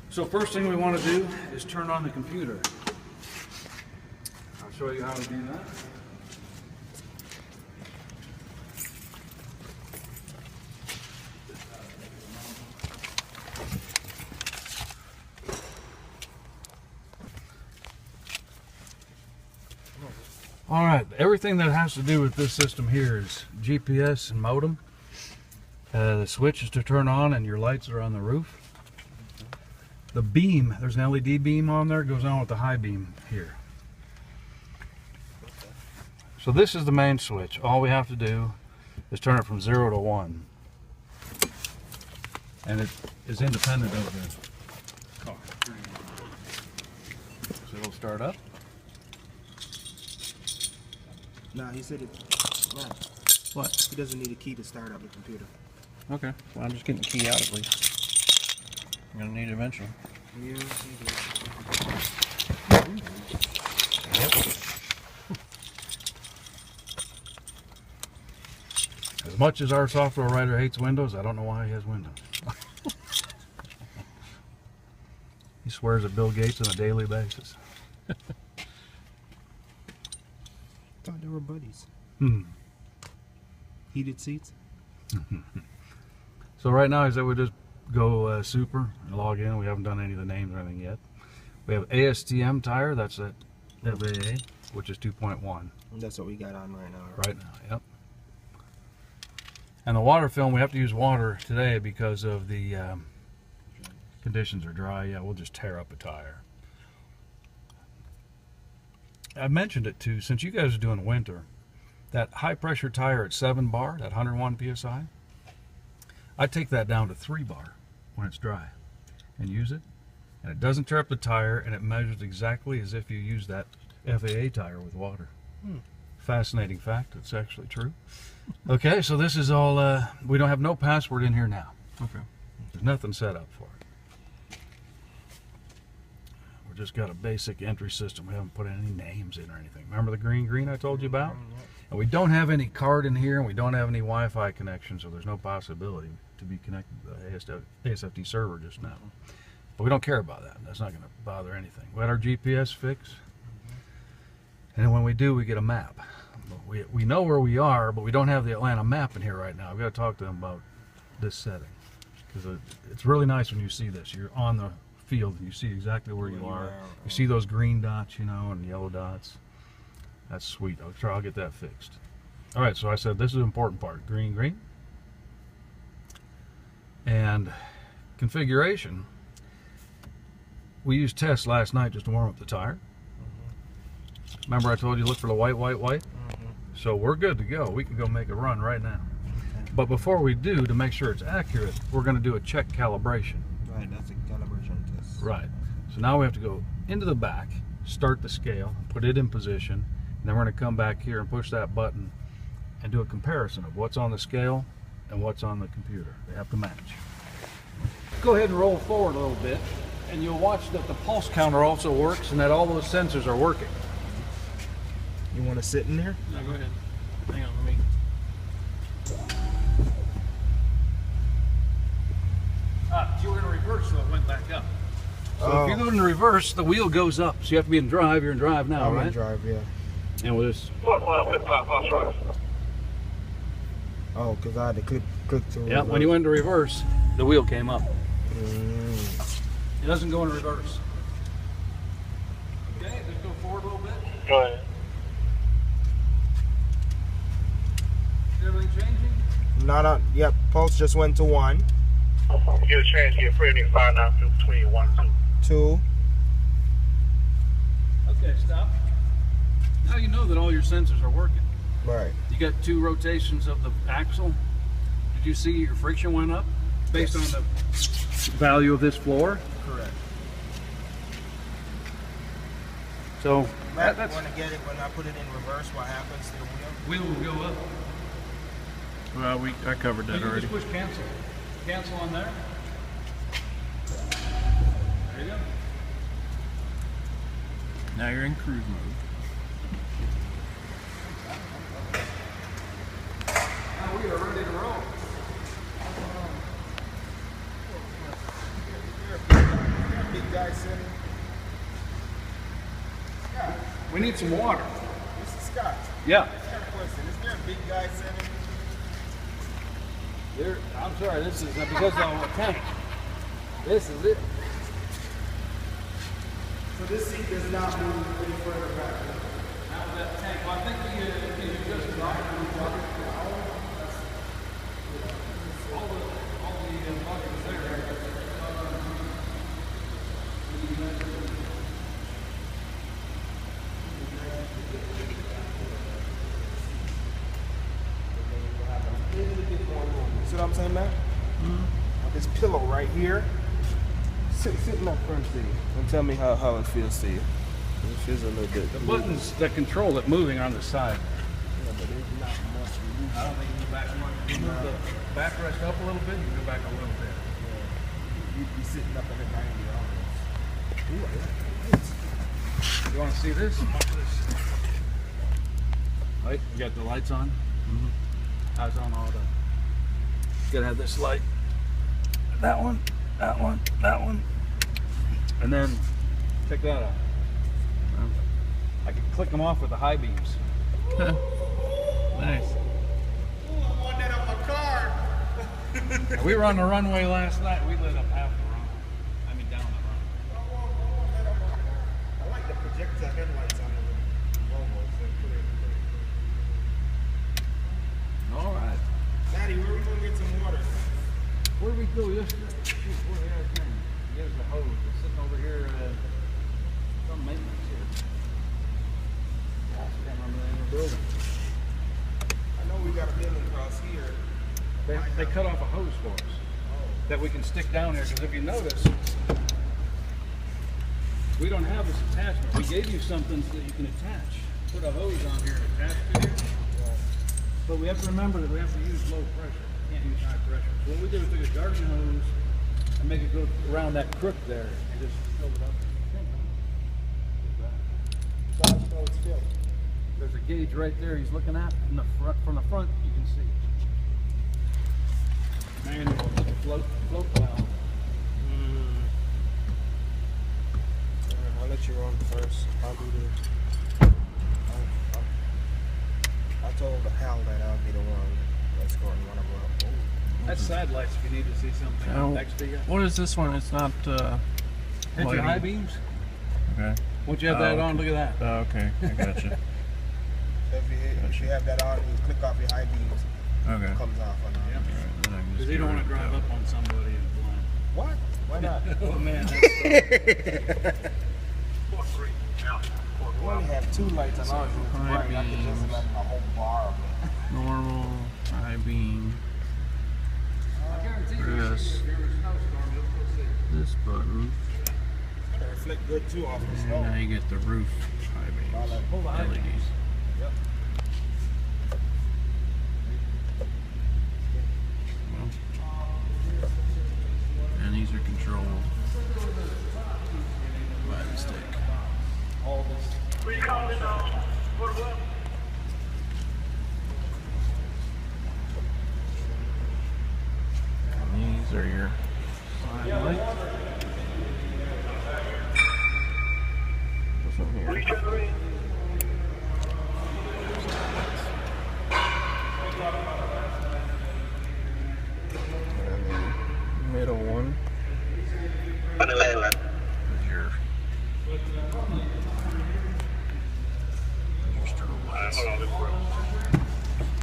So first thing we want to do is turn on the computer. I'll show you how to do that. All right, everything that has to do with this system here is GPS and modem. The switch is to turn on and your lights are on the roof. The beam, there's an LED beam on there, goes on with the high beam here. So this is the main switch. All we have to do is turn it from 0 to 1. And it is independent of the car. So it'll start up. No, he said it. No. What? He doesn't need a key to start up the computer. Okay. Well, I'm just getting the key out at least. I'm going to need it eventually. Yeah, Yep. As much as our software writer hates Windows, I don't know why he has Windows. He swears at Bill Gates on a daily basis. thought they were buddies. Heated seats. So right now, I said we just go super and log in. We haven't done any of the names or anything yet. We have ASTM tire. That's at FAA, which is 2.1. That's what we got on right now. Right now, yep. And the water film, we have to use water today because of the conditions are dry. Yeah, we'll just tear up a tire. I mentioned it too, since you guys are doing winter, that high pressure tire at 7 bar, that 101 PSI, I take that down to 3 bar when it's dry and use it. And it doesn't tear up the tire, and it measures exactly as if you use that FAA tire with water. Fascinating fact, it's actually true. Okay, so this is all, we don't have no password in here now. Okay. There's nothing set up for it. We just got a basic entry system. We haven't put any names in or anything. Remember the green I told you about? And we don't have any card in here, and we don't have any Wi-Fi connection, so there's no possibility to be connected to the ASFT server just now. But we don't care about that. That's not going to bother anything. We had our GPS fixed, and then when we do, we get a map. We know where we are, but we don't have the Atlanta map in here right now. We've got to talk to them about this setting, because it's really nice when you see this. You're on the field and you see exactly where you are. You see those green dots, you know, and yellow dots. That's sweet. I'll get that fixed. All right, so I said this is the important part. Green. And configuration. We used tests last night just to warm up the tire. Remember I told you look for the white? So we're good to go. We can go make a run right now. But before we do, to make sure it's accurate, we're going to do a check calibration. Right, that's a calibration test. Right. So now we have to go into the back, start the scale, put it in position, and then we're going to come back here and push that button and do a comparison of what's on the scale and what's on the computer. They have to match. Go ahead and roll forward a little bit, and you'll watch that the pulse counter also works and that all those sensors are working. You want to sit in there? No, go ahead. Hang on, let me. You were in reverse, so it went back up. So if you go in reverse, the wheel goes up. So you have to be in drive. You're in drive now, right? I'm in drive, yeah. And we'll just... Oh, because I had to click to Yeah, when you went into reverse, the wheel came up. Mm. It doesn't go in reverse. Okay, let's go forward a little bit. Go ahead. Is everything changing? Not on. Yep, pulse just went to 1. Get a change, get free, and you find out between 1 and 2. Okay, stop. Now you know that all your sensors are working. Right. You got 2 rotations of the axle. Did you see your friction went up based on the value of this floor? Correct. So Matt, that's... want to get it when I put it in reverse? What happens to the wheel? Wheel will go up. Well, I covered that You already. just push cancel. Cancel on there. There you go. Now you're in cruise mode. Now we are ready to roll. guy sitting? Scott, We need some water. this is Scott. Yeah. I got a question. Is there a big guy sitting? I'm sorry, this is because of the tank. This is it. So this seat does not move any further back. Now that tank, well, I think you just drive all the buckets there. See what I'm saying, man? With this pillow right here, sitting up front seat, and tell me how it feels to you. It feels a little bit. The buttons that control it moving on the side. Yeah, but there's not much movement. I don't think you move back much. You move the backrest up a little bit, you go back a little bit. You'd be sitting up at a 90 almost. Ooh, I like this. You want to see this? Watch this. Right, you got the lights on? I was on all the. Gotta have this light. That one, that one, that one. And then, check that out. I can click them off with the high beams. Nice. We were on the runway last night. We lit up half the runway. I mean, down the runway. I like the projector headlights on the Volvo. All right. Maddie, where we gonna get some water? Where did we go yesterday? Shoot, where the hell's thing? There's the hose. It's sitting over here. Some maintenance here. I can't remember the name of the building. I know we got a building across here. They cut off a hose for us that we can stick down here. Because if you notice, we don't have this attachment. We gave you something so that you can attach. Put a hose on here and attach to here. But we have to remember that we have to use low pressure. We can't use high pressure. So what we did was took a garden hose and make it go around that crook there and just fill it up. There's a gauge right there he's looking at in the front. From the front, you can see it. Manual float valve. I'll let you run first. I'll do the. I told Hal that I'll be the one escorting one of them. That's side lights if you need to see something Oh, next to you. what is this one? It's not. Hit your lighting. high beams. Okay. Once you have that on, look at that. Oh, okay. I gotcha. If you have that on, you click off your high beams. Okay. It comes off on Yep. Then I can just Because you get don't want rid to of drive that. up on somebody and blind. What? Why not? Oh man, that's We only have two lights on ours. It's high bright. I could just beams. let a whole bar of it. Normal, high beam, I guarantee you, Yes. if you're in a snowstorm, you'll still see it. this button, They reflect good too off the and snow. now you get the roof high Pull the high beams, LEDs. Yep. Well, and these are controlled by the stick. All this. Where you calling Fort Worth? And these are your side lights. This one Where here. you trying to read? And the middle one. I know